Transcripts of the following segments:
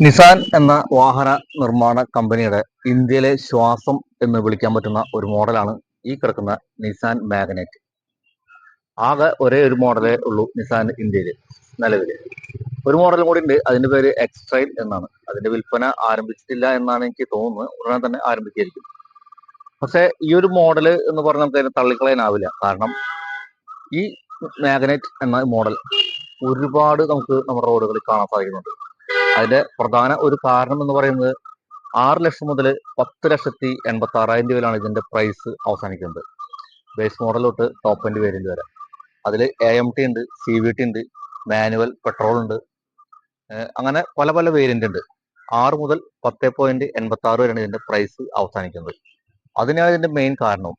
Nissan എന്ന വാഹന നിർമ്മാണ കമ്പനിയുടെ ഇന്ത്യയിലെ ശ്വാസം എന്ന് വിളിക്കാൻ പറ്റുന്ന ഒരു മോഡലാണ് ഈ കിടക്കുന്ന നിസാൻ മാഗ്നൈറ്റ്. ആകെ ഒരേ ഒരു മോഡലേ ഉള്ളൂ നിസാൻ ഇന്ത്യയിൽ നിലവിൽ. ഒരു മോഡലും കൂടി ഉണ്ട്, അതിന്റെ പേര് എക്സ്ട്രൈൽ എന്നാണ്. അതിന്റെ വിൽപ്പന ആരംഭിച്ചിട്ടില്ല എന്നാണ് എനിക്ക് തോന്നുന്നത്, ഉടനെ തന്നെ ആരംഭിക്കുകയായിരിക്കും. പക്ഷേ ഈ ഒരു മോഡല് എന്ന് പറഞ്ഞാൽ നമുക്ക് അതിനെ തള്ളിക്കളയാനാവില്ല. കാരണം ഈ മാഗ്നൈറ്റ് എന്ന മോഡൽ ഒരുപാട് നമുക്ക് നമ്മുടെ റോഡുകളിൽ കാണാൻ സാധിക്കുന്നുണ്ട്. അതിന്റെ പ്രധാന ഒരു കാരണം എന്ന് പറയുന്നത് 6 ലക്ഷം മുതൽ 10,86,000 രൂപയിലാണ് ഇതിന്റെ പ്രൈസ് അവസാനിക്കുന്നത്. ബേസ് മോഡൽ തൊട്ട് ടോപ്പ് എൻഡ് വേരിയന്റ് വരെ. അതിൽ AMT ഉണ്ട്, CVT ഉണ്ട്, മാനുവൽ പെട്രോൾ ഉണ്ട്, അങ്ങനെ പല പല വേരിയന്റ് ഉണ്ട്. 6 മുതൽ 10.86 വരെയാണ് ഇതിന്റെ പ്രൈസ് അവസാനിക്കുന്നത്. അതിനാണ് ഇതിന്റെ മെയിൻ കാരണം.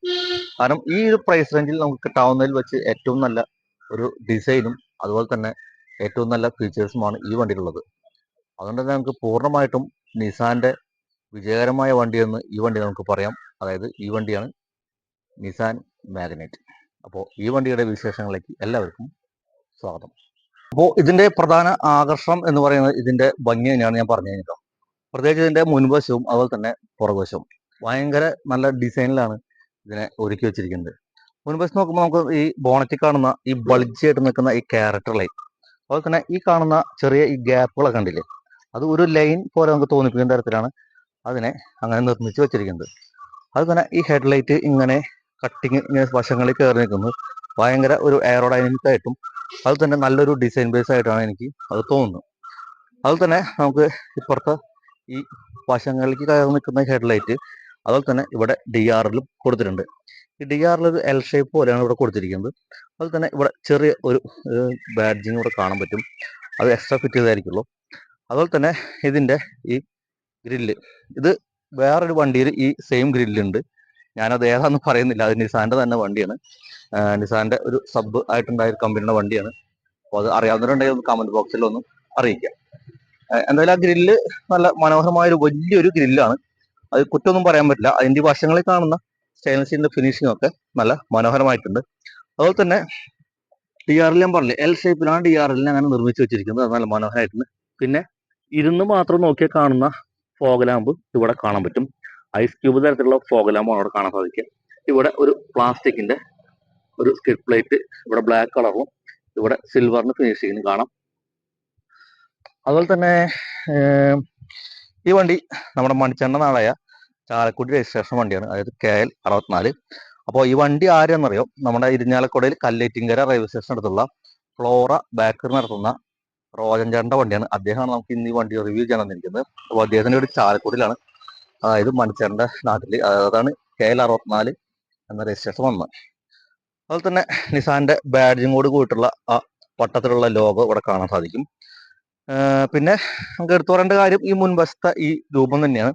കാരണം ഈ ഒരു പ്രൈസ് റേഞ്ചിൽ നമുക്ക് കിട്ടാവുന്നതിൽ വെച്ച് ഏറ്റവും നല്ല ഒരു ഡിസൈനും അതുപോലെ തന്നെ ഏറ്റവും നല്ല ഫീച്ചേഴ്സുമാണ് ഈ വണ്ടിയിലുള്ളത്. അതുകൊണ്ട് തന്നെ നമുക്ക് പൂർണ്ണമായിട്ടും നിസാന്റെ വിജയകരമായ വണ്ടിയെന്ന് ഈ വണ്ടി നമുക്ക് പറയാം. അതായത് ഈ വണ്ടിയാണ് നിസാൻ മാഗ്നൈറ്റ്. അപ്പോൾ ഈ വണ്ടിയുടെ വിശേഷങ്ങളിലേക്ക് എല്ലാവർക്കും സ്വാഗതം. അപ്പോൾ ഇതിന്റെ പ്രധാന ആകർഷണം എന്ന് പറയുന്നത് ഇതിന്റെ ഭംഗി തന്നെയാണ്. ഞാൻ പറഞ്ഞു കഴിഞ്ഞിട്ടോ, പ്രത്യേകിച്ച് ഇതിന്റെ മുൻവശവും അതുപോലെ തന്നെ പുറകുവശവും ഭയങ്കര നല്ല ഡിസൈനിലാണ് ഇതിനെ ഒരുക്കി വെച്ചിരിക്കുന്നത്. മുൻവശം നോക്കുമ്പോൾ നമുക്ക് ഈ ബോണറ്റിൽ കാണുന്ന ഈ ബൾജി ആയിട്ട് നിൽക്കുന്ന ഈ ക്യാരക്ടർ ലൈൻ, അതുപോലെ തന്നെ ഈ കാണുന്ന ചെറിയ ഈ ഗ്യാപ്പുകളൊക്കെ കണ്ടില്ലേ, അത് ഒരു ലൈൻ പോലെ നമുക്ക് തോന്നിപ്പിക്കുന്ന തരത്തിലാണ് അതിനെ അങ്ങനെ നിർമ്മിച്ച് വെച്ചിരിക്കുന്നത്. അത് തന്നെ ഈ ഹെഡ്ലൈറ്റ് ഇങ്ങനെ കട്ടിങ് ഇങ്ങനെ വശങ്ങളിൽ കയറി നിൽക്കുന്നത് ഭയങ്കര ഒരു എയറോഡൈനമിക് ആയിട്ടും അത് തന്നെ നല്ലൊരു ഡിസൈൻ ബേസ് ആയിട്ടാണ് എനിക്ക് അത് തോന്നുന്നത്. അതുപോലെ തന്നെ നമുക്ക് ഇപ്പുറത്തെ ഈ വശങ്ങളിലേക്ക് കയറി നിൽക്കുന്ന ഹെഡ്ലൈറ്റ് അതുപോലെ തന്നെ ഇവിടെ DRLും കൊടുത്തിട്ടുണ്ട്. ഈ DRL ഒരു L ഷേപ്പ് പോലെയാണ് ഇവിടെ കൊടുത്തിരിക്കുന്നത്. അതുപോലെ തന്നെ ഇവിടെ ചെറിയ ഒരു ബാഡ്ജിങ് ഇവിടെ കാണാൻ പറ്റും, അത് എക്സ്ട്രാ ഫിറ്റ് ചെയ്തായിരിക്കുള്ളൂ. അതുപോലെ തന്നെ ഇതിന്റെ ഈ ഗ്രില്ല്, ഇത് വേറൊരു വണ്ടിയിൽ ഈ സെയിം ഗ്രില്ലുണ്ട്. ഞാനത് ഏതാന്ന് പറയുന്നില്ല, അത് നിസാന്റെ തന്നെ വണ്ടിയാണ്. നിസാന്റെ ഒരു സബ് ആയിട്ടുണ്ടായ കമ്പനിയുടെ വണ്ടിയാണ്. അപ്പോൾ അത് അറിയാവുന്നവരുണ്ടെങ്കിൽ കമന്റ് ബോക്സിൽ ഒന്ന് അറിയിക്കാം. എന്തായാലും ആ ഗ്രില്ല് നല്ല മനോഹരമായ ഒരു വലിയൊരു ഗ്രില്ലാണ്. അത് കുറ്റമൊന്നും പറയാൻ പറ്റില്ല. അതിന്റെ വശങ്ങളിൽ കാണുന്ന സ്റ്റെയിൻലെസ് സ്റ്റീലിന്റെ ഫിനിഷിംഗ് ഒക്കെ നല്ല മനോഹരമായിട്ടുണ്ട്. അതുപോലെ തന്നെ DRL ഞാൻ പറഞ്ഞില്ലേ, L ഷേപ്പിലാണ് DRL അങ്ങനെ നിർമ്മിച്ചു വെച്ചിരിക്കുന്നത്. അത് നല്ല മനോഹരമായിട്ടുണ്ട്. പിന്നെ ഇരുന്ന് മാത്രം നോക്കിയാൽ കാണുന്ന ഫോഗ് ലാമ്പ് ഇവിടെ കാണാൻ പറ്റും. ഐസ് ക്യൂബ് തരത്തിലുള്ള ഫോഗ് ലാമ്പാണ് അവിടെ കാണാൻ സാധിക്കുക. ഇവിടെ ഒരു പ്ലാസ്റ്റിക്കിന്റെ ഒരു സ്കിഡ് പ്ലേറ്റ് ഇവിടെ ബ്ലാക്ക് കളറും ഇവിടെ സിൽവറിന് ഫിനിഷിങ്ങിന് കാണാം. അതുപോലെ തന്നെ ഈ വണ്ടി നമ്മുടെ മണിച്ചെണ്ണ നാളായ ചാലക്കുടി രജിസ്ട്രേഷൻ വണ്ടിയാണ്, അതായത് KL 64. അപ്പോൾ ഈ വണ്ടി ആരെന്നറിയോ, നമ്മുടെ ഇരിഞ്ഞാലക്കുടയിൽ കല്ലേറ്റിങ്കര റെയിൽവേ സ്റ്റേഷൻ അടുത്തുള്ള ഫ്ലോറ ബേക്കറി നടത്തുന്ന റോജൻ ചേട്ടന്റെ വണ്ടിയാണ്. അദ്ദേഹമാണ് നമുക്ക് ഇന്ന് ഈ വണ്ടി റിവ്യൂ ചെയ്യാൻ തന്നിരിക്കുന്നത്. അപ്പോൾ അദ്ദേഹത്തിന്റെ ഒരു ചാലക്കുടിയിലാണ്, അതായത് മണിച്ചേട്ടന്റെ നാട്ടിൽ, അതാണ് KL 64 എന്ന രജിസ്ട്രേഷൻ വന്നത്. അതുപോലെ തന്നെ നിസാന്റെ ബാഡ്ജിങ്ങോട് കൂടിയിട്ടുള്ള ആ വട്ടത്തിലുള്ള ലോഗോ ഇവിടെ കാണാൻ സാധിക്കും. പിന്നെ നമുക്ക് എടുത്തു പറയേണ്ട കാര്യം ഈ മുൻവശത്തെ ഈ രൂപം തന്നെയാണ്.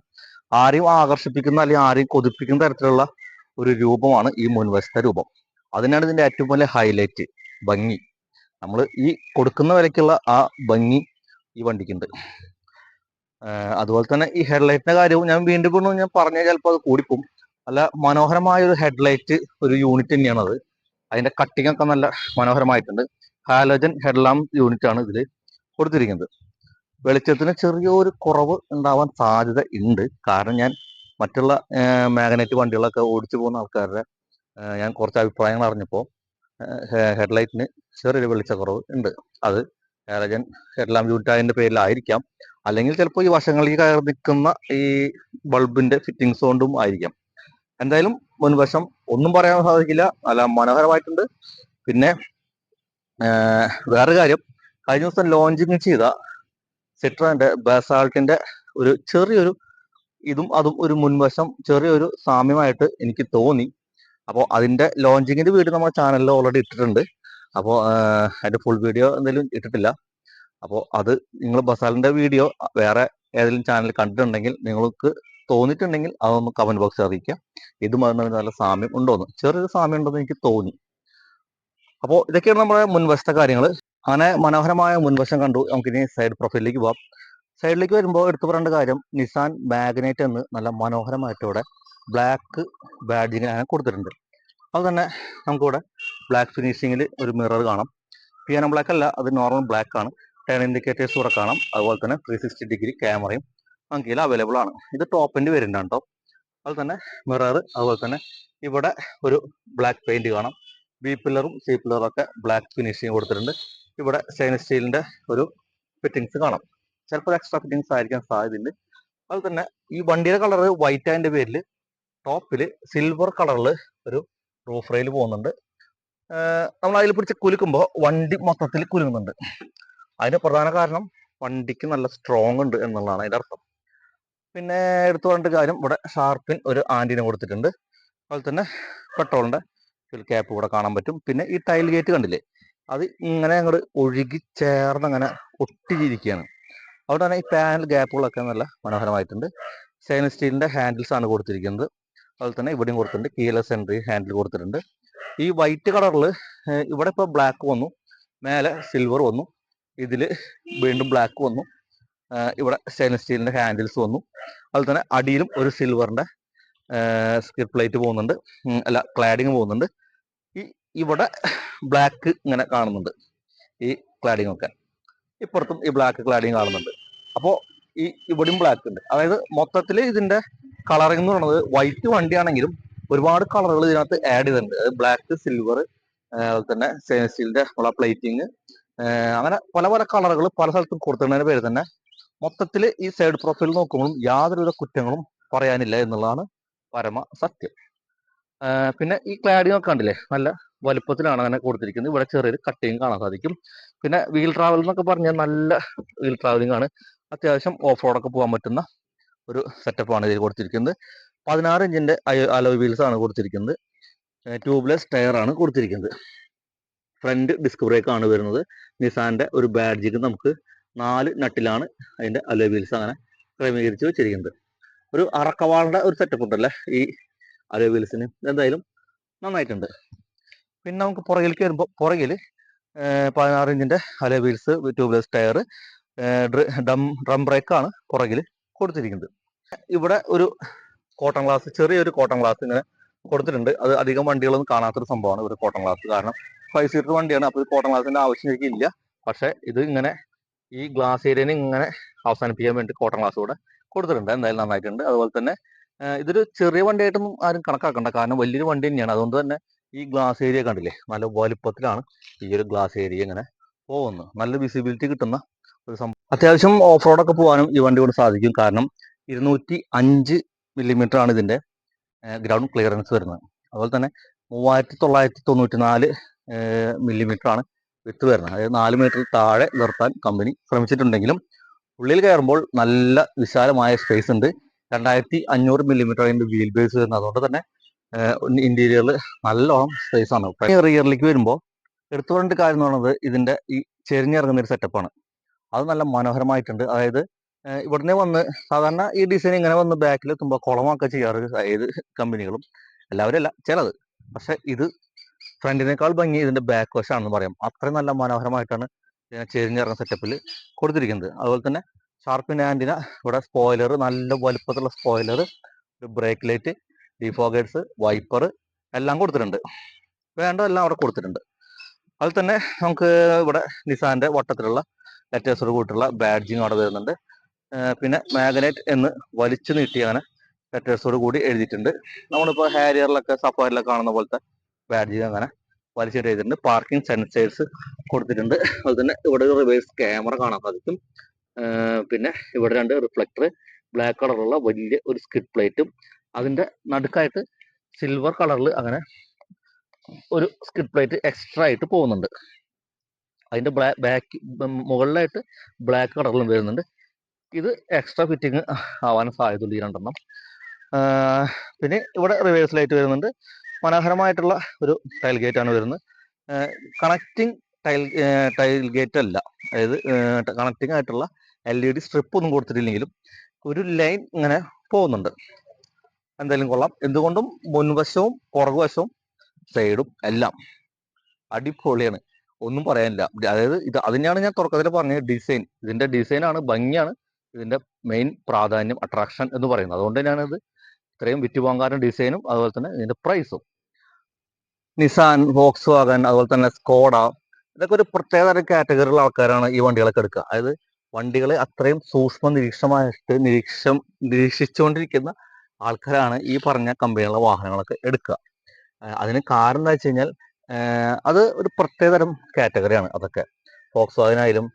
ആരെയും ആകർഷിപ്പിക്കുന്ന അല്ലെങ്കിൽ ആരെയും കൊതിപ്പിക്കുന്ന തരത്തിലുള്ള ഒരു രൂപമാണ് ഈ മുൻവശത്തെ രൂപം. അതിനാണ് ഇതിന്റെ ഏറ്റവും വലിയ ഹൈലൈറ്റ്, ഭംഗി. നമ്മൾ ഈ കൊടുക്കുന്ന വിലക്കുള്ള ആ ഭംഗി ഈ വണ്ടിക്കുണ്ട്. അതുപോലെ തന്നെ ഈ ഹെഡ്ലൈറ്റിന്റെ കാര്യവും ഞാൻ വീണ്ടും ഞാൻ പറഞ്ഞാൽ ചിലപ്പോൾ അത് കൂടിപ്പോവും. നല്ല മനോഹരമായ ഒരു ഹെഡ്ലൈറ്റ് ഒരു യൂണിറ്റ് തന്നെയാണ് അത്. അതിന്റെ കട്ടിങ് ഒക്കെ നല്ല മനോഹരമായിട്ടുണ്ട്. ഹാലോജൻ ഹെഡ്ലാമ്പ് യൂണിറ്റ് ആണ് ഇതിൽ കൊടുത്തിരിക്കുന്നത്. വെളിച്ചത്തിന് ചെറിയൊരു കുറവ് ഉണ്ടാവാൻ സാധ്യത ഉണ്ട്. കാരണം ഞാൻ മറ്റുള്ള മാഗ്നറ്റ് വണ്ടികളൊക്കെ ഓടിച്ചു പോകുന്ന ആൾക്കാരുടെ ഞാൻ കുറച്ച് അഭിപ്രായങ്ങൾ അറിഞ്ഞപ്പോൾ ഹെഡ്ലൈറ്റിന് ചെറിയൊരു വെളിച്ചക്കുറവ് ഉണ്ട്. അത് ഹാലജൻ ഹെഡ്ലാമ്പ് യൂണിറ്റ് അതിന്റെ പേരിലായിരിക്കാം, അല്ലെങ്കിൽ ചിലപ്പോൾ ഈ വശങ്ങളിൽ കയറി നിൽക്കുന്ന ഈ ബൾബിന്റെ ഫിറ്റിങ്സ് കൊണ്ടും ആയിരിക്കാം. എന്തായാലും മുൻവശം ഒന്നും പറയാൻ സാധിക്കില്ല, നല്ല മനോഹരമായിട്ടുണ്ട്. പിന്നെ വേറെ കാര്യം, കഴിഞ്ഞ ദിവസം ലോഞ്ചിങ് ചെയ്ത സിട്രോന്റെ ബസാൾട്ടിന്റെ ഒരു ചെറിയൊരു ഇതും അതും ഒരു മുൻവശം ചെറിയൊരു സാമ്യമായിട്ട് എനിക്ക് തോന്നി. അപ്പോൾ അതിന്റെ ലോഞ്ചിങ്ങിന്റെ വീഡിയോ നമ്മുടെ ചാനലിൽ ഓൾറെഡി ഇട്ടിട്ടുണ്ട്. അപ്പോൾ അതിന്റെ ഫുൾ വീഡിയോ എന്തെങ്കിലും ഇട്ടിട്ടില്ല. അപ്പോൾ അത് നിങ്ങൾ ബസാലിന്റെ വീഡിയോ വേറെ ഏതെങ്കിലും ചാനൽ കണ്ടിട്ടുണ്ടെങ്കിൽ, നിങ്ങൾക്ക് തോന്നിയിട്ടുണ്ടെങ്കിൽ അതൊന്ന് കമന്റ് ബോക്സിൽ അറിയിക്കാം. ഇതും അതിന് നല്ല സാമ്യം ഉണ്ടോന്ന്, ചെറിയൊരു സാമ്യം ഉണ്ടെന്ന് എനിക്ക് തോന്നി. അപ്പോൾ ഇതൊക്കെയാണ് നമ്മുടെ മുൻവശത്തെ കാര്യങ്ങൾ. അങ്ങനെ മനോഹരമായ മുൻവശം കണ്ടു. നമുക്കിനി സൈഡ് പ്രൊഫൈലിലേക്ക് പോവാം. സൈഡിലേക്ക് വരുമ്പോൾ എടുത്തു പറയേണ്ട കാര്യം, നിസാൻ മാഗ്നൈറ്റ് എന്ന് നല്ല മനോഹരമായിട്ടോടെ ബ്ലാക്ക് ബാഡ്ജിങ്ങിനാണ് കൊടുത്തിട്ടുണ്ട്. അത് തന്നെ നമുക്കിവിടെ ബ്ലാക്ക് ഫിനിഷിങ്ങിൽ ഒരു മിറർ കാണാം. പിയാനോ ബ്ലാക്ക് അല്ല, അത് നോർമൽ ബ്ലാക്ക് ആണ്. ടേൺ ഇൻഡിക്കേറ്റേഴ്സ് കൂടെ കാണാം. അതുപോലെ തന്നെ 360 ഡിഗ്രി ക്യാമറയും നമുക്ക് ഇതിൽ അവൈലബിൾ ആണ്. ഇത് ടോപ്പ് എൻഡ് വരുന്നുണ്ട് കേട്ടോ. അതുപോലെ തന്നെ മിറർ, അതുപോലെ തന്നെ ഇവിടെ ഒരു ബ്ലാക്ക് പെയിന്റ് കാണാം. ബി പില്ലറും സി പില്ലറും ഒക്കെ ബ്ലാക്ക് ഫിനിഷിങ് കൊടുത്തിട്ടുണ്ട്. ഇവിടെ സ്റ്റെയിൻലെസ് സ്റ്റീലിന്റെ ഒരു ഫിറ്റിങ്സ് കാണാം. ചിലപ്പോൾ എക്സ്ട്രാ ഫിറ്റിങ്സ് ആയിരിക്കാൻ സാധ്യതയുണ്ട്. അതുപോലെ തന്നെ ഈ വണ്ടിയുടെ കളർ വൈറ്റ് ആയതിന്റെ പേരിൽ ടോപ്പിൽ സിൽവർ കളറിൽ ഒരു റൂഫ് റെയിൽ പോകുന്നുണ്ട്. നമ്മൾ അതിൽ പിടിച്ച് കുലുക്കുമ്പോൾ വണ്ടി മൊത്തത്തിൽ കുലുങ്ങുന്നുണ്ട്. അതിന് പ്രധാന കാരണം വണ്ടിക്ക് നല്ല സ്ട്രോങ് ഉണ്ട് എന്നുള്ളതാണ് അതിന്റെ അർത്ഥം. പിന്നെ എടുത്തു പറഞ്ഞ കാര്യം, ഇവിടെ ഷാർപ്പിൻ ഒരു ആന്റിന കൊടുത്തിട്ടുണ്ട്. അതുപോലെ തന്നെ പെട്രോളിന്റെ ഫിൽ ക്യാപ്പ് ഇവിടെ കാണാൻ പറ്റും. പിന്നെ ഈ ടൈൽ ഗേറ്റ് കണ്ടില്ലേ, അത് ഇങ്ങനെ അങ്ങോട്ട് ഒഴുകി ചേർന്ന് അങ്ങനെ ഒട്ടിയിരിക്കുകയാണ്. അവിടെ തന്നെ ഈ പാനൽ ഗ്യാപ്പുകളൊക്കെ നല്ല മനോഹരമായിട്ടുണ്ട്. സ്റ്റെയിൻലെസ് സ്റ്റീലിന്റെ ഹാൻഡിൽസ് ആണ് കൊടുത്തിരിക്കുന്നത്. അതുപോലെ തന്നെ ഇവിടെയും കൊടുത്തിട്ടുണ്ട്. കീലെസ് എൻട്രി ഹാൻഡിൽ കൊടുത്തിട്ടുണ്ട്. ഈ വൈറ്റ് കളറിൽ ഇവിടെ ഇപ്പോൾ ബ്ലാക്ക് വന്നു, മേലെ സിൽവർ വന്നു, ഇതിൽ വീണ്ടും ബ്ലാക്ക് വന്നു, ഇവിടെ സ്റ്റെയിൻലെസ് സ്റ്റീലിന്റെ ഹാൻഡിൽസ് വന്നു. അതുപോലെ തന്നെ അടിയിലും ഒരു സിൽവറിന്റെ സ്കിഡ് പ്ലേറ്റ് പോകുന്നുണ്ട്, അല്ല ക്ലാഡിങ് പോകുന്നുണ്ട്. ഇവിടെ ബ്ലാക്ക് ഇങ്ങനെ കാണുന്നുണ്ട്, ഈ ക്ലാഡിങ് ഒക്കെ. ഇപ്പുറത്തും ഈ ബ്ലാക്ക് ക്ലാഡിങ് കാണുന്നുണ്ട്. അപ്പോൾ ഇവിടെയും ബ്ലാക്ക് ഉണ്ട്. അതായത് മൊത്തത്തിൽ ഇതിന്റെ കളറിംഗ് എന്ന് പറയുന്നത് വൈറ്റ് വണ്ടിയാണെങ്കിലും ഒരുപാട് കളറുകൾ ഇതിനകത്ത് ആഡ് ചെയ്തിട്ടുണ്ട്. അത് ബ്ലാക്ക്, സിൽവർ, അതുപോലെ തന്നെ സ്റ്റെയിൻലെസ് സ്റ്റീലിന്റെ ഉള്ള പ്ലേറ്റിങ്, അങ്ങനെ പല പല കളറുകൾ പല സ്ഥലത്തും കൊടുത്തിട്ടുള്ളതിന്റെ പേര് തന്നെ മൊത്തത്തിൽ ഈ സൈഡ് പ്രൊഫൈൽ നോക്കുമ്പോഴും യാതൊരുവിധ കുറ്റങ്ങളും പറയാനില്ല എന്നുള്ളതാണ് പരമ സത്യം. പിന്നെ ഈ ക്ലാഡിങ് ഒക്കെ കണ്ടില്ലേ, നല്ല വലുപ്പത്തിലാണ് അങ്ങനെ കൊടുത്തിരിക്കുന്നത്. ഇവിടെ ചെറിയൊരു കട്ടിങ് കാണാൻ സാധിക്കും. പിന്നെ വീൽ ട്രാവൽ എന്നൊക്കെ പറഞ്ഞാൽ നല്ല വീൽ ട്രാവലിംഗ് ആണ്. അത്യാവശ്യം ഓഫ് റോഡൊക്കെ പോകാൻ പറ്റുന്ന ഒരു സെറ്റപ്പാണ് ഇതിൽ കൊടുത്തിരിക്കുന്നത്. 16 ഇഞ്ചിന്റെ അലോയ് വീൽസ് ആണ് കൊടുത്തിരിക്കുന്നത്. ട്യൂബ്ലെസ് ടയർ ആണ് കൊടുത്തിരിക്കുന്നത്. ഫ്രണ്ട് ഡിസ്ക് ബ്രേക്ക് ആണ് വരുന്നത്. നിസാന്റെ ഒരു ബാഡ്ജിക്ക് നമുക്ക് 4 നട്ടിലാണ് അതിന്റെ അലോയ് വീൽസ് അങ്ങനെ ക്രമീകരിച്ച് വെച്ചിരിക്കുന്നത്. ഒരു അറക്കവാളിന്റെ ഒരു സെറ്റപ്പ് ഉണ്ടല്ലേ ഈ അലോയ് വീൽസിന്, എന്തായാലും നന്നായിട്ടുണ്ട്. പിന്നെ നമുക്ക് പുറകിലേക്ക് വരുമ്പോൾ പുറകിൽ 16 ഇഞ്ചിന്റെ alloy wheels, tubeless tyre, drum brake ആണ് പുറകിൽ കൊടുത്തിരിക്കുന്നത്. ഇവിടെ ഒരു കോട്ടൺ ഗ്ലാസ്, ചെറിയൊരു കോട്ടൺ ഗ്ലാസ് ഇങ്ങനെ കൊടുത്തിട്ടുണ്ട്. അത് അധികം വണ്ടികളൊന്നും കാണാത്തൊരു സംഭവമാണ് ഒരു കോട്ടൺ ഗ്ലാസ്. കാരണം 5 സീറ്റർ വണ്ടിയാണ്, അപ്പോൾ കോട്ടൺ ഗ്ലാസിന്റെ ആവശ്യം ശരിക്കില്ല. പക്ഷെ ഇത് ഇങ്ങനെ ഈ ഗ്ലാസ് ഏരിയനെ ഇങ്ങനെ അവസാനിപ്പിക്കാൻ വേണ്ടി കോട്ടൺ ഗ്ലാസ് കൂടെ കൊടുത്തിട്ടുണ്ട്. എന്തായാലും നന്നായിട്ടുണ്ട്. അതുപോലെ തന്നെ ഇതൊരു ചെറിയ വണ്ടിയായിട്ടൊന്നും ആരും കണക്കാക്കണ്ട, കാരണം വലിയൊരു വണ്ടി തന്നെയാണ്. അതുകൊണ്ട് തന്നെ ഈ ഗ്ലാസ് ഏരിയ കണ്ടില്ലേ, നല്ല വലുപ്പത്തിലാണ് ഈ ഒരു ഗ്ലാസ് ഏരിയ ഇങ്ങനെ പോകുന്നത്. നല്ല വിസിബിലിറ്റി കിട്ടുന്ന ഒരു സംഭവം. അത്യാവശ്യം ഓഫ് റോഡൊക്കെ പോകാനും ഈ വണ്ടി കൊണ്ട് സാധിക്കും. കാരണം 205 മില്ലിമീറ്റർ ആണ് ഇതിന്റെ ഗ്രൗണ്ട് ക്ലിയറൻസ് വരുന്നത്. അതുപോലെ തന്നെ 3994 മില്ലിമീറ്റർ ആണ് വിട്ട് വരുന്നത്. അതായത് 4 മീറ്റർ താഴെ നിർത്താൻ കമ്പനി ശ്രമിച്ചിട്ടുണ്ടെങ്കിലും ഉള്ളിൽ കയറുമ്പോൾ നല്ല വിശാലമായ സ്പേസ് ഉണ്ട്. 2500 മില്ലിമീറ്റർ അതിന്റെ വീൽ ബേസ് വരുന്നത്. അതുകൊണ്ട് തന്നെ ഇന്റീരിയറിൽ നല്ലോണം സ്പേസ് ആണ്. റിയറിലേക്ക് വരുമ്പോൾ എടുത്തു പറഞ്ഞ കാര്യം എന്ന് പറയുന്നത് ഇതിന്റെ ഈ ചെരിഞ്ഞിറങ്ങുന്ന ഒരു സെറ്റപ്പാണ്. അത് നല്ല മനോഹരമായിട്ടുണ്ട്. അതായത് ഇവിടുന്ന് വന്ന് സാധാരണ ഈ ഡിസൈൻ ഇങ്ങനെ വന്ന് ബാക്കിൽ എത്തുമ്പോൾ കുളമൊക്കെ ചെയ്യാറ് ഏത് കമ്പനികളും, എല്ലാവരും അല്ല, ചിലത്. പക്ഷെ ഇത് ഫ്രണ്ടിനേക്കാൾ ഭംഗി ഇതിന്റെ ബാക്ക് വശാണെന്ന് പറയാം. അത്രയും നല്ല മനോഹരമായിട്ടാണ് ചെരിഞ്ഞിറങ്ങുന്ന സെറ്റപ്പിൽ കൊടുത്തിരിക്കുന്നത്. അതുപോലെ തന്നെ ഷാർപ്പിൻ ആന്റിന, ഇവിടെ സ്പോയിലർ, നല്ല വലുപ്പത്തിലുള്ള സ്പോയിലർ, ഒരു ബ്രേക്ക് ലൈറ്റ്, ഡിഫോഗേഴ്സ്, വൈപ്പർ എല്ലാം കൊടുത്തിട്ടുണ്ട്. വേണ്ടതെല്ലാം അവിടെ കൊടുത്തിട്ടുണ്ട്. അതിൽ തന്നെ നമുക്ക് ഇവിടെ നിസാന്റെ വട്ടത്തിലുള്ള ലെറ്റേഴ്സോട് കൂട്ടിയുള്ള ബാഡ്ജിങ് അവിടെ വരുന്നുണ്ട്. പിന്നെ മാഗ്നറ്റ് എന്ന് വലിച്ചു നീട്ടി അങ്ങനെ ലെറ്റേഴ്സോട് കൂടി എഴുതിയിട്ടുണ്ട്. നമ്മളിപ്പോൾ ഹാരിയറിലൊക്കെ സഫാരിലൊക്കെ കാണുന്ന പോലത്തെ ബാഡ്ജിങ് അങ്ങനെ വലിച്ചിട്ട് എഴുതിയിട്ടുണ്ട്. പാർക്കിംഗ് സെൻസേഴ്സ് കൊടുത്തിട്ടുണ്ട്. അതുപോലെ തന്നെ ഇവിടെ ഒരു റിവേഴ്സ് ക്യാമറ കാണാൻ സാധിക്കും. പിന്നെ ഇവിടെ 2 റിഫ്ലക്ടർ, ബ്ലാക്ക് കളറുള്ള വലിയ ഒരു സ്കിഡ് പ്ലേറ്റും അതിന്റെ നടുക്കായിട്ട് സിൽവർ കളറിൽ അങ്ങനെ ഒരു സ്കിഡ് പ്ലേറ്റ് എക്സ്ട്രാ ആയിട്ട് പോകുന്നുണ്ട്. അതിന്റെ ബാക്ക് മുകളിലായിട്ട് ബ്ലാക്ക് കളറിലും വരുന്നുണ്ട്. ഇത് എക്സ്ട്രാ ഫിറ്റിംഗ് ആവാൻ സാധ്യതയുണ്ട് ഈ 2 എണ്ണം. പിന്നെ ഇവിടെ റിവേഴ്സ് ലൈറ്റ് വരുന്നുണ്ട്. മനോഹരമായിട്ടുള്ള ഒരു ടൈൽ ഗേറ്റ് ആണ് വരുന്നത്. കണക്റ്റിംഗ് ടൈൽ ഗേറ്റ് അല്ല, അതായത് കണക്റ്റിംഗ് ആയിട്ടുള്ള LED സ്ട്രിപ്പ് ഒന്നും കൊടുത്തിട്ടില്ലെങ്കിലും ഒരു ലൈൻ ഇങ്ങനെ പോകുന്നുണ്ട്. എന്തായാലും കൊള്ളാം. എന്തുകൊണ്ടും മുൻവശവും പുറകുവശവും സൈഡും എല്ലാം അടിപൊളിയാണ്, ഒന്നും പറയാനില്ല. അതായത് ഇത് അതിനെയാണ് ഞാൻ തുടക്കത്തിൽ പറഞ്ഞത്, ഡിസൈൻ. ഇതിന്റെ ഡിസൈനാണ്, ഭംഗിയാണ് ഇതിന്റെ മെയിൻ പ്രാധാന്യം, അട്രാക്ഷൻ എന്ന് പറയുന്നത്. അതുകൊണ്ട് തന്നെയാണ് ഇത് ഇത്രയും വിറ്റുപോകാൻ ഡിസൈനും അതുപോലെ തന്നെ ഇതിന്റെ പ്രൈസും. നിസാൻ, വോക്സ് വാഗൻ, അതുപോലെ തന്നെ സ്കോഡ, ഇതൊക്കെ ഒരു പ്രത്യേക കാറ്റഗറിയിലുള്ള ആൾക്കാരാണ് ഈ വണ്ടികളൊക്കെ എടുക്കുക. അതായത് വണ്ടികളെ അത്രയും സൂക്ഷ്മ നിരീക്ഷണമായിട്ട് നിരീക്ഷിച്ചുകൊണ്ടിരിക്കുന്ന ആൾക്കാരാണ് ഈ പറഞ്ഞ കമ്പനികളുടെ വാഹനങ്ങളൊക്കെ എടുക്കുക. അതിന് കാരണം എന്താ വെച്ച് കഴിഞ്ഞാൽ അത് ഒരു പ്രത്യേകതരം കാറ്റഗറിയാണ്. അതൊക്കെ ഫോക്സ് വാഗനായാലും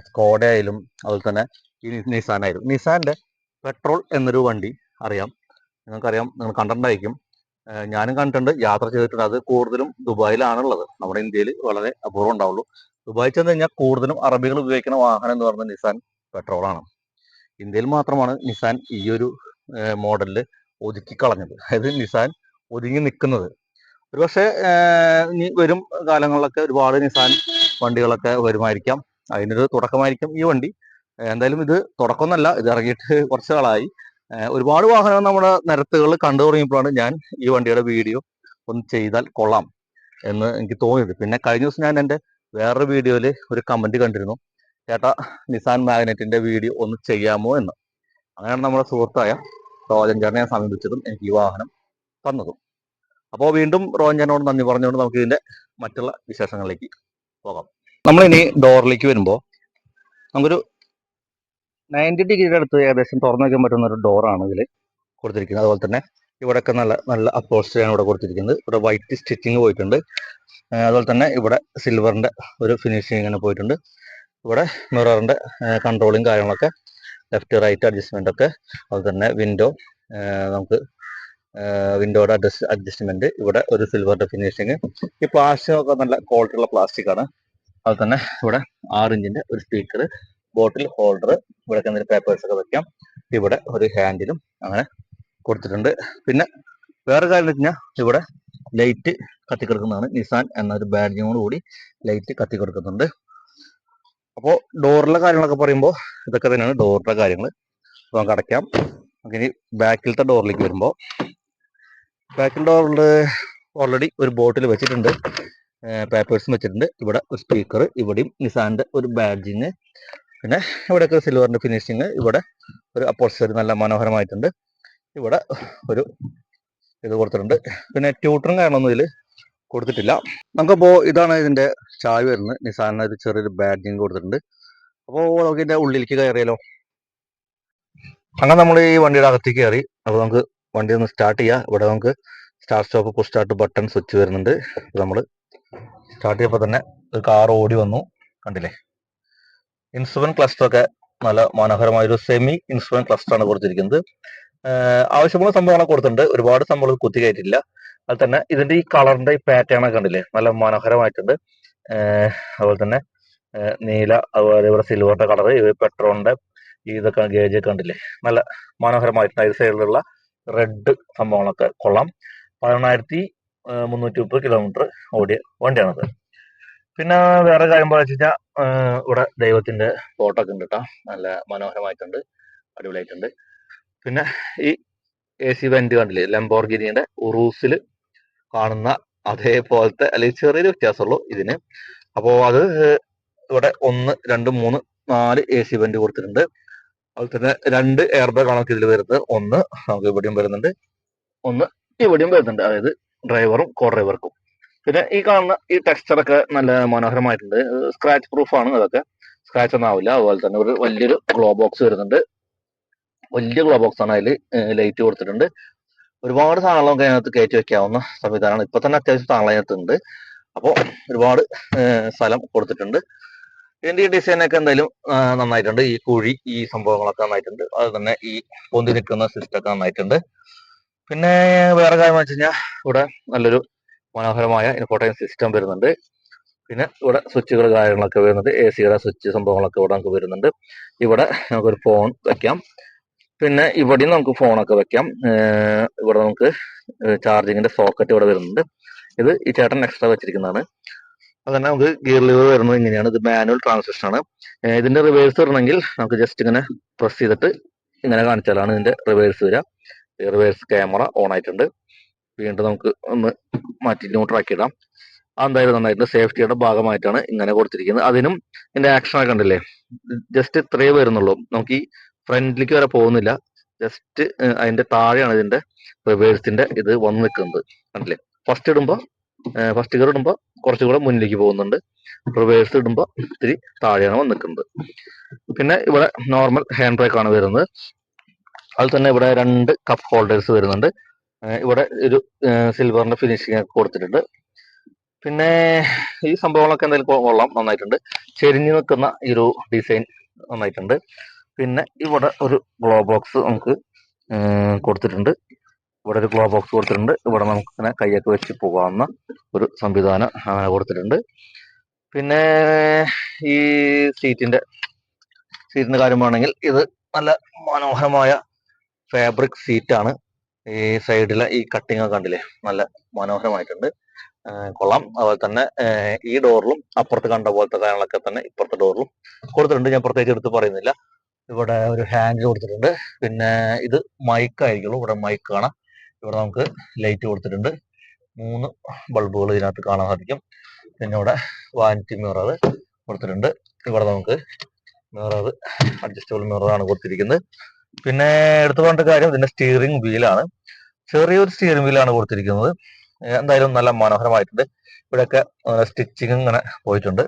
സ്കോഡ ആയാലും അതുപോലെ തന്നെ ഈ നിസാൻ ആയാലും. നിസാന്റെ പെട്രോൾ എന്നൊരു വണ്ടി അറിയാം, നിങ്ങൾക്കറിയാം, നിങ്ങൾ കണ്ടിട്ടുണ്ടായിരിക്കും. ഞാനും കണ്ടിട്ടുണ്ട്, യാത്ര ചെയ്തിട്ടുണ്ട്. അത് കൂടുതലും ദുബായിലാണുള്ളത്. നമ്മുടെ ഇന്ത്യയിൽ വളരെ അപൂർവം ഉണ്ടാവുള്ളൂ. ദുബായിൽ ചെന്ന് കഴിഞ്ഞാൽ കൂടുതലും അറബികൾ ഉപയോഗിക്കുന്ന വാഹനം എന്ന് പറയുന്നത് നിസാൻ പെട്രോളാണ്. ഇന്ത്യയിൽ മാത്രമാണ് നിസാൻ ഈ ഒരു മോഡലിൽ ഒതുക്കി കളഞ്ഞത്. അതായത് നിസാൻ ഒതുങ്ങി നിൽക്കുന്നത്. ഒരുപക്ഷെ ഇനി വരും കാലങ്ങളിലൊക്കെ ഒരുപാട് നിസാൻ വണ്ടികളൊക്കെ വരുമായിരിക്കാം. അതിനൊരു തുടക്കമായിരിക്കും ഈ വണ്ടി. എന്തായാലും ഇത് തുടക്കമൊന്നല്ല, ഇത് ഇറങ്ങിയിട്ട് കുറച്ച് നാളായി. ഒരുപാട് വാഹനങ്ങൾ നമ്മുടെ നിരത്തുകളിൽ കണ്ടു തുടങ്ങിയപ്പോഴാണ് ഞാൻ ഈ വണ്ടിയുടെ വീഡിയോ ഒന്ന് ചെയ്താൽ കൊള്ളാം എന്ന് എനിക്ക് തോന്നിയത്. പിന്നെ കഴിഞ്ഞ ദിവസം ഞാൻ എൻ്റെ വേറൊരു വീഡിയോയിൽ ഒരു കമന്റ് കണ്ടിരുന്നു, ചേട്ടാ നിസാൻ മാഗ്നറ്റിന്റെ വീഡിയോ ഒന്ന് ചെയ്യാമോ എന്ന്. അങ്ങനെയാണ് നമ്മുടെ സുഹൃത്തായ റോജൻ ചേട്ടനെ ഞാൻ സമീപിച്ചതും എനിക്ക് ഈ വാഹനം തന്നതും. അപ്പോൾ വീണ്ടും റോജൻ ചേട്ടനോട് നന്ദി പറഞ്ഞുകൊണ്ട് നമുക്ക് ഇതിന്റെ മറ്റുള്ള വിശേഷങ്ങളിലേക്ക് പോകാം. നമ്മളിനി ഡോറിലേക്ക് വരുമ്പോൾ നമുക്കൊരു 90 ഡിഗ്രിയുടെ അടുത്ത് ഏകദേശം തുറന്നു വയ്ക്കാൻ പറ്റുന്ന ഒരു ഡോറാണ് ഇതിൽ കൊടുത്തിരിക്കുന്നത്. അതുപോലെ തന്നെ ഇവിടെയൊക്കെ നല്ല നല്ല അപ്പോൾസ്റ്ററിയാണ് ഇവിടെ കൊടുത്തിരിക്കുന്നത്. ഇവിടെ വൈറ്റ് സ്റ്റിച്ചിങ് പോയിട്ടുണ്ട്. അതുപോലെ തന്നെ ഇവിടെ സിൽവറിന്റെ ഒരു ഫിനിഷിങ് ഇങ്ങനെ പോയിട്ടുണ്ട്. ഇവിടെ മിററിന്റെ കൺട്രോളിങ് കാര്യങ്ങളൊക്കെ, ലെഫ്റ്റ് റൈറ്റ് അഡ്ജസ്റ്റ്മെന്റ് ഒക്കെ, അതുപോലെ തന്നെ വിൻഡോ, നമുക്ക് വിൻഡോയുടെ അഡ്ജസ്റ്റ്മെന്റ്, ഇവിടെ ഒരു സിൽവറിന്റെ ഫിനിഷിങ്. ഈ പ്ലാസ്റ്റിക് ഒക്കെ നല്ല ക്വാളിറ്റി ഉള്ള പ്ലാസ്റ്റിക് ആണ്. അതുപോലെ തന്നെ ഇവിടെ 6 ഇഞ്ചിന്റെ ഒരു സ്പീക്കർ, ബോട്ടിൽ ഹോൾഡർ, ഇവിടെ എന്തെങ്കിലും പേപ്പേഴ്സ് ഒക്കെ വെക്കാം. ഇവിടെ ഒരു ഹാൻഡിലും അങ്ങനെ കൊടുത്തിട്ടുണ്ട്. പിന്നെ വേറെ കാര്യം എന്ന് വെച്ചാൽ ഇവിടെ ലൈറ്റ് കത്തിക്കിടക്കുന്നതാണ്. നിസാൻ എന്നൊരു ബാഡ്ജിനോട് കൂടി ലൈറ്റ് കത്തിക്കിടക്കുന്നുണ്ട്. അപ്പോൾ ഡോറിലെ കാര്യങ്ങളൊക്കെ പറയുമ്പോൾ ഇതൊക്കെ തന്നെയാണ് ഡോറിന്റെ കാര്യങ്ങൾ. നമുക്ക് അടയ്ക്കാം. ഇനി ബാക്കിലത്തെ ഡോറിലേക്ക് വരുമ്പോൾ, ബാക്കിൽ ഡോറിൽ ഓൾറെഡി ഒരു ബോട്ടിൽ വെച്ചിട്ടുണ്ട്, പേപ്പേഴ്സും വെച്ചിട്ടുണ്ട്. ഇവിടെ ഒരു സ്പീക്കർ, ഇവിടെയും നിസാന്റെ ഒരു ബാഡ്ജിങ്, പിന്നെ ഇവിടെയൊക്കെ സിൽവറിന്റെ ഫിനിഷിങ്, ഇവിടെ ഒരു അപ്പോൾസ്റ്ററി നല്ല മനോഹരമായിട്ടുണ്ട്. ഇവിടെ ഒരു ഇത് കൊടുത്തിട്ടുണ്ട്. പിന്നെ ട്യൂട്ടറും കാരണമൊന്നും ഇതിൽ കൊടുത്തിട്ടില്ല. നമുക്കപ്പോൾ ഇതാണ് ഇതിന്റെ ചാവി വരുന്നത്. നിസാനിന് ഒരു ചെറിയൊരു ബാഡ്ജിങ് കൊടുത്തിട്ടുണ്ട്. അപ്പോൾ നമുക്ക് ഇതിന്റെ ഉള്ളിലേക്ക് കയറിയാലോ. അങ്ങനെ നമ്മൾ ഈ വണ്ടിയുടെ അകത്തേക്ക് കയറി. അപ്പോൾ നമുക്ക് വണ്ടി ഒന്ന് സ്റ്റാർട്ട് ചെയ്യാം. ഇവിടെ നമുക്ക് start stop push start button switch വരുന്നുണ്ട്. നമ്മൾ സ്റ്റാർട്ട് ചെയ്തപ്പോൾ തന്നെ ഒരു കാർ ഓടി വന്നു, കണ്ടില്ലേ. ഇൻസ്ട്രുമെന്റ് ക്ലസ്റ്റർ ഒക്കെ നല്ല മനോഹരമായ ഒരു സെമി ഇൻസ്ട്രുമെന്റ് ക്ലസ്റ്റർ ആണ് കൊടുത്തിരിക്കുന്നത്. ആവശ്യമുള്ള സംഭവങ്ങളൊക്കെ കൊടുത്തിട്ടുണ്ട്. ഒരുപാട് സംഭവങ്ങൾ കുത്തി കയറ്റില്ല. അത് തന്നെ ഇതിന്റെ ഈ കളറിന്റെ ഈ പാറ്റേൺ ഒക്കെ കണ്ടില്ലേ, നല്ല മനോഹരമായിട്ടുണ്ട്. അതുപോലെ തന്നെ നീല, അതുപോലെ ഇവിടെ സിൽവറിന്റെ കളർ, പെട്രോളിന്റെ ഇതൊക്കെ ഗേജ് ഒക്കെ കണ്ടില്ലേ, നല്ല മനോഹരമായിട്ടുണ്ട്. അതിൽ സൈഡിലുള്ള റെഡ് സംഭവങ്ങളൊക്കെ കൊള്ളാം. 11,330 കിലോമീറ്റർ ഓടിയ വണ്ടിയാണത്. പിന്നെ വേറെ കാര്യം പറയാ വെച്ച് കഴിഞ്ഞാൽ ഇവിടെ ദൈവത്തിന്റെ ഫോട്ടോ ഒക്കെ ഉണ്ട് കേട്ടോ, നല്ല മനോഹരമായിട്ടുണ്ട്, അടിപൊളിയായിട്ടുണ്ട്. പിന്നെ ഈ AC വെന്റ് കണ്ടില്ലേ, ലംബോർഗിനിയുടെ ഉറൂസിൽ കാണുന്ന അതേപോലത്തെ, അല്ലെങ്കിൽ ചെറിയൊരു വ്യത്യാസമുള്ളൂ ഇതിന്. അപ്പോൾ അത് ഇവിടെ 1, 2, 3, 4 AC വെന്റ് കൊടുത്തിട്ടുണ്ട്. അതുപോലെ തന്നെ 2 എയർ ബാഗ് ആണ് ഇതിൽ വരുന്നത്. ഒന്ന് നമുക്ക് ഇവിടെയും വരുന്നുണ്ട്, ഒന്ന് ഇവിടെയും വരുന്നുണ്ട്, അതായത് ഡ്രൈവറും കോ ഡ്രൈവർക്കും. പിന്നെ ഈ കാണുന്ന ഈ ടെക്സ്ചർ ഒക്കെ നല്ല മനോഹരമായിട്ടുണ്ട്. സ്ക്രാച്ച് പ്രൂഫ് ആണ്, അതൊക്കെ സ്ക്രാച്ച് ഒന്നും ആവില്ല. അതുപോലെ തന്നെ ഒരു വലിയൊരു ഗ്ലോ ബോക്സ് വരുന്നുണ്ട്. വലിയ ഗ്ലോ ബോക്സ് ആണ്, അതിൽ ലൈറ്റ് കൊടുത്തിട്ടുണ്ട്. ഒരുപാട് സാധനങ്ങൾ നമുക്ക് അതിനകത്ത് കയറ്റി വെക്കാവുന്ന സംവിധാനമാണ്. ഇപ്പൊ തന്നെ അത്യാവശ്യം സാധനങ്ങൾ അതിനകത്ത് ഉണ്ട്. അപ്പോൾ ഒരുപാട് സ്ഥലം കൊടുത്തിട്ടുണ്ട്. ഇതിന്റെ ഈ ഡിസൈൻ ഒക്കെ എന്തായാലും നന്നായിട്ടുണ്ട്. ഈ കുഴി, ഈ സംഭവങ്ങളൊക്കെ നന്നായിട്ടുണ്ട്. അത് തന്നെ ഈ പൊന്തി നിൽക്കുന്ന സിസ്റ്റം ഒക്കെ നന്നായിട്ടുണ്ട്. പിന്നെ വേറെ കാര്യം വെച്ച് കഴിഞ്ഞാൽ ഇവിടെ നല്ലൊരു മനോഹരമായ ഇൻഫോർടൈൻമെന്റ് സിസ്റ്റം വരുന്നുണ്ട്. പിന്നെ ഇവിടെ സ്വിച്ചുകൾ കാര്യങ്ങളൊക്കെ വരുന്നുണ്ട്. AC-യുടെ സ്വിച്ച് സംഭവങ്ങളൊക്കെ ഇവിടെ നമുക്ക് വരുന്നുണ്ട്. ഇവിടെ നമുക്കൊരു ഫോൺ വെക്കാം. പിന്നെ ഇവിടെയും നമുക്ക് ഫോണൊക്കെ വെക്കാം. ഇവിടെ നമുക്ക് ചാർജിങ്ങിന്റെ സോക്കറ്റ് ഇവിടെ വരുന്നുണ്ട്. ഇത് ഈ ചേട്ടൻ എക്സ്ട്രാ വെച്ചിരിക്കുന്നതാണ്. അതന്നെ നമുക്ക് ഗിയർ ലിവർ വരുന്നത് ഇങ്ങനെയാണ്. ഇത് മാനുവൽ ട്രാൻസ്മിഷൻ ആണ്. ഇതിന്റെ റിവേഴ്സ് വരണമെങ്കിൽ നമുക്ക് ജസ്റ്റ് ഇങ്ങനെ പ്രസ് ചെയ്തിട്ട് ഇങ്ങനെ കാണിച്ചാലാണ് ഇതിന്റെ റിവേഴ്സ് വരിക. റിവേഴ്സ് ക്യാമറ ഓൺ ആയിട്ടുണ്ട്. വീണ്ടും നമുക്ക് ഒന്ന് മാറ്റി ന്യൂട്രാക്കി ഇടാം. അതെന്തായാലും നന്നായിട്ട് സേഫ്റ്റിയുടെ ഭാഗമായിട്ടാണ് ഇങ്ങനെ കൊടുത്തിരിക്കുന്നത്. അതിനും ഇതിന്റെ ആക്ഷൻ ഒക്കെ കണ്ടില്ലേ, ജസ്റ്റ് ഇത്രയേ വരുന്നുള്ളൂ. നമുക്ക് ഈ ഫ്രണ്ടിലേക്ക് വരെ പോകുന്നില്ല. ജസ്റ്റ് അതിന്റെ താഴെയാണ് ഇതിന്റെ റിവേഴ്സിന്റെ ഇത് വന്ന് നിൽക്കുന്നത്, കണ്ടില്ലേ. ഫസ്റ്റ് ഇടുമ്പോൾ ഫസ്റ്റ് ഗിയർ ഇടുമ്പോൾ കുറച്ചുകൂടെ മുന്നിലേക്ക് പോകുന്നുണ്ട്, റിവേഴ്സ് ഇടുമ്പോൾ ഇത്തിരി താഴെയാണ് വന്നിക്കുന്നത്. പിന്നെ ഇവിടെ നോർമൽ ഹാൻഡ് ബ്രേക്ക് ആണ് വരുന്നത്. അതിൽ തന്നെ ഇവിടെ 2 കപ്പ് ഹോൾഡേഴ്സ് വരുന്നുണ്ട്. ഇവിടെ ഒരു സിൽവറിന്റെ ഫിനിഷിംഗ് ഒക്കെ കൊടുത്തിട്ടുണ്ട്. പിന്നെ ഈ സംഭവങ്ങളൊക്കെ എന്തായാലും കൊള്ളാം, നന്നായിട്ടുണ്ട്. ചെരിഞ്ഞു നിൽക്കുന്ന ഈ ഒരു ഡിസൈൻ നന്നായിട്ടുണ്ട്. പിന്നെ ഇവിടെ ഒരു ഗ്ലോ ബോക്സ് നമുക്ക് കൊടുത്തിട്ടുണ്ട്. ഇവിടെ ഒരു ഗ്ലോ ബോക്സ് കൊടുത്തിട്ടുണ്ട്. ഇവിടെ നമുക്ക് ഇങ്ങനെ കൈയൊക്കെ വെച്ച് പോകാവുന്ന ഒരു സംവിധാനം അങ്ങനെ കൊടുത്തിട്ടുണ്ട്. പിന്നെ ഈ സീറ്റിന്റെ കാര്യം വേണമെങ്കിൽ ഇത് നല്ല മനോഹരമായ ഫാബ്രിക് സീറ്റാണ്. ഈ സൈഡിലെ ഈ കട്ടിങ് ഒക്കെ കണ്ടില്ലേ, നല്ല മനോഹരമായിട്ടുണ്ട്, കൊള്ളാം. അതുപോലെ തന്നെ ഈ ഡോറിലും അപ്പുറത്ത് കണ്ട പോലത്തെ കാര്യങ്ങളൊക്കെ തന്നെ ഇപ്പുറത്തെ ഡോറിലും കൊടുത്തിട്ടുണ്ട്. ഞാൻ പ്രത്യേകിച്ച് എടുത്ത് പറയുന്നില്ല. ഇവിടെ ഒരു ഹാൻഡിൽ കൊടുത്തിട്ടുണ്ട്. പിന്നെ ഇത് മൈക്ക് ആയിരിക്കുള്ളൂ. ഇവിടെ മൈക്ക് കാണാം. ഇവിടെ നമുക്ക് ലൈറ്റ് കൊടുത്തിട്ടുണ്ട്. 3 ബൾബുകൾ ഇതിനകത്ത് കാണാൻ സാധിക്കും. പിന്നെ ഇവിടെ വാനിറ്റി മിറർ കൊടുത്തിട്ടുണ്ട്. ഇവിടെ നമുക്ക് മിറർ അഡ്ജസ്റ്റബിൾ മിററാണ് കൊടുത്തിരിക്കുന്നത്. പിന്നെ എടുത്തു പറഞ്ഞ കാര്യം ഇതിന്റെ സ്റ്റിയറിംഗ് വീലാണ്. ചെറിയൊരു സ്റ്റിയറിംഗ് വീലാണ് കൊടുത്തിരിക്കുന്നത്. എന്തായാലും നല്ല മനോഹരമായിട്ടുണ്ട്. ഇവിടെയൊക്കെ സ്റ്റിച്ചിങ് ഇങ്ങനെ പോയിട്ടുണ്ട്.